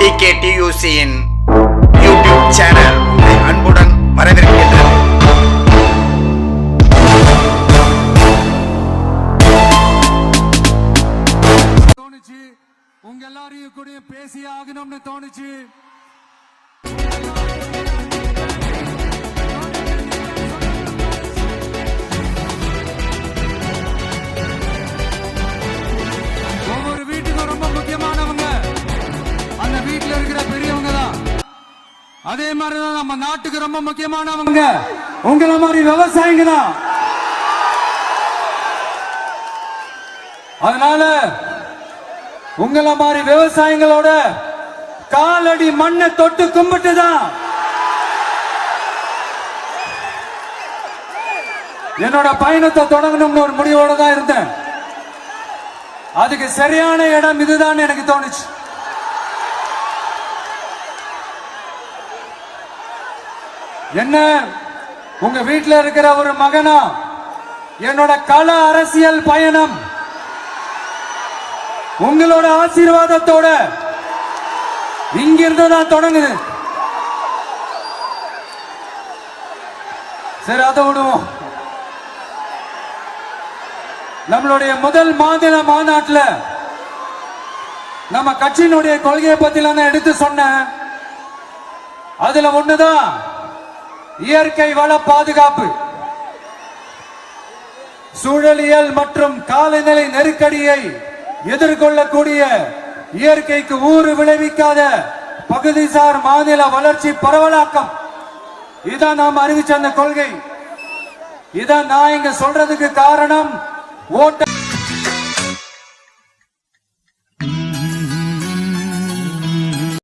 DKTUC in YouTube channel அன்புடன் வரவேற்கின்றது. தோணுச்சு உங்க எல்லாரையும் கூட பேசி ஆகணும்னு தோணுச்சு. ஒவ்வொரு வீட்டுக்கும் ரொம்ப முக்கியமானவங்க அந்த வீட்டுல இருக்கிற பெரியவங்க தான். அதே மாதிரிதான் நம்ம நாட்டுக்கு ரொம்ப முக்கியமானவங்க உங்களை மாதிரி விவசாயிங்க தான். அதனால உங்களை மாதிரி விவசாயிகளோட காலடி மண்ணை தொட்டு கும்பிட்டுதான் என்னோட பயணத்தை தொடங்கணும்னு ஒரு முடிவோட தான் இருந்தேன். அதுக்கு சரியான இடம் இதுதான் எனக்கு தோணுச்சு. என்ன உங்க வீட்டுல இருக்கிற ஒரு மகனா என்னோட கள அரசியல் பயணம் உங்களோட ஆசீர்வாதத்தோட இங்கிருந்து தான் தொடங்குது. சரி, அதை விடுவோம். நம்மளுடைய முதல் மாநில மாநாட்டில் நம்ம கட்சியினுடைய கொள்கையை பத்தி நான் எடுத்து சொன்னேன். அதுல ஒண்ணுதான் இயற்கை வள பாதுகாப்பு. சூழலியல் மற்றும் காலநிலை நெருக்கடியை எதிர்கொள்ளக்கூடிய இயற்கைக்கு ஊறு விளைவிக்காத பகுதிசார் மாநில வளர்ச்சி பரவலாக்கம். இதான் நாம் அறிவிச்ச அந்த கொள்கை. இதான் நான் இங்க சொல்றதுக்கு காரணம். ஓட்ட